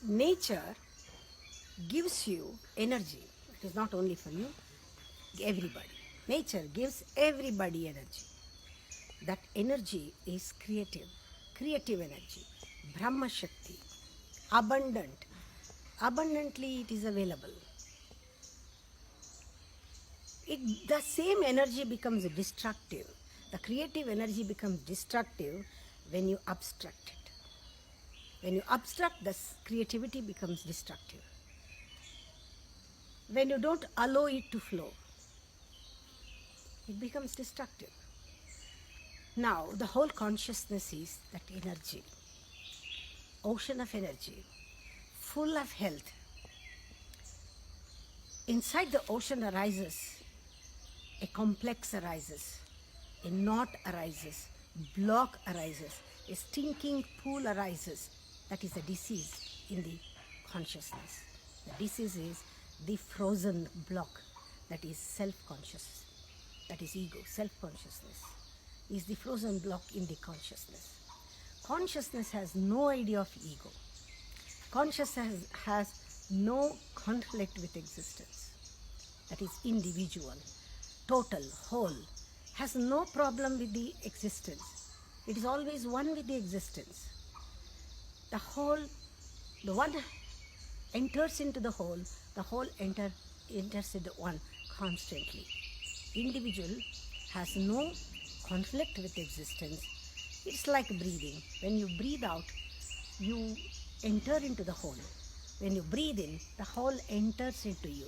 nature gives you energy. It is not only for you, everybody. Nature gives everybody energy. That energy is creative energy, Brahma Shakti, abundant. Abundantly it is available. The same energy becomes destructive. The creative energy becomes destructive when you obstruct it. When you obstruct, the creativity becomes destructive. When you don't allow it to flow, it becomes destructive. Now, the whole consciousness is that energy, ocean of energy, full of health. Inside the ocean arises, a complex arises, a knot arises, block arises, a stinking pool arises. That is a disease in the consciousness. The disease is the frozen block, that is self-conscious, that is ego. Self-consciousness is the frozen block in the consciousness. Consciousness has no idea of ego. Consciousness has no conflict with existence. That is individual, total, whole, has no problem with the existence. It is always one with the existence. The whole, the one enters into the whole enters into one constantly. Individual has no conflict with existence. It's like breathing. When you breathe out, you enter into the whole. When you breathe in, the whole enters into you.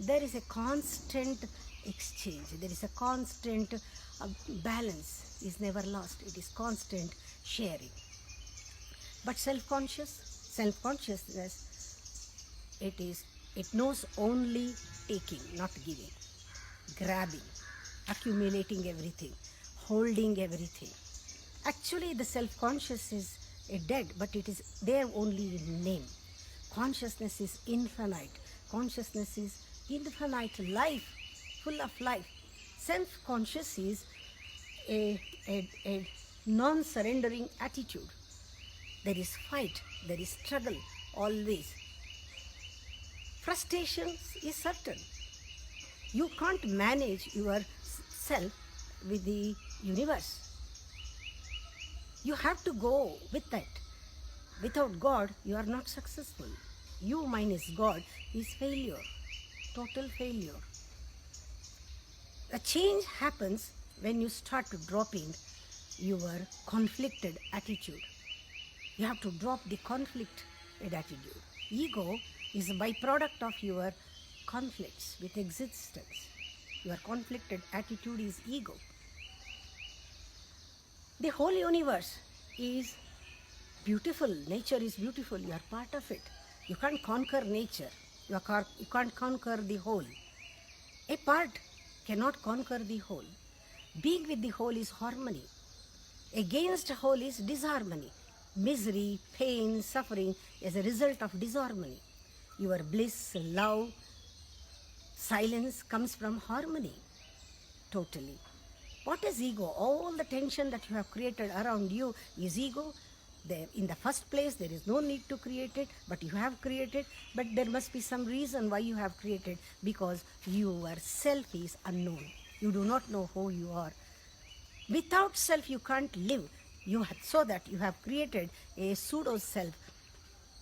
There is a constant exchange. There is a constant balance is never lost. It is constant sharing. But self-consciousness, it knows only taking, not giving, grabbing, accumulating everything, holding everything. Actually, the self-conscious is dead, but it is there only in name. Consciousness is infinite. Consciousness is infinite life, full of life. Self-conscious is a non-surrendering attitude. There is fight, there is struggle, always. Frustration is certain. You can't manage yourself with the universe. You have to go with that. Without God, you are not successful. You minus God is failure, total failure. A change happens when you start dropping your conflicted attitude. You have to drop the conflicted attitude. Ego is a byproduct of your conflicts with existence. Your conflicted attitude is ego. The whole universe is beautiful. Nature is beautiful. You are part of it. You can't conquer nature. You can't conquer the whole. A part cannot conquer the whole. Being with the whole is harmony. Against whole is disharmony. Misery, pain, suffering is a result of disharmony. Your bliss, love, silence comes from harmony. Totally. What is ego? All the tension that you have created around you is ego. In the first place, there is no need to create it, but you have created. But there must be some reason why you have created, because your self is unknown. You do not know who you are. Without self, you can't live. So that you have created a pseudo self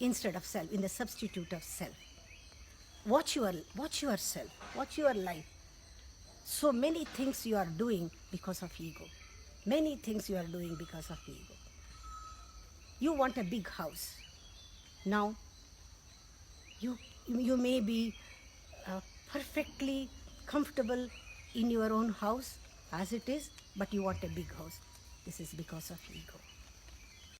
instead of self, in the substitute of self. Watch yourself. Watch your life. So many things you are doing because of ego. Many things you are doing because of ego. You want a big house. Now, you may be perfectly comfortable in your own house as it is, but you want a big house. This is because of ego.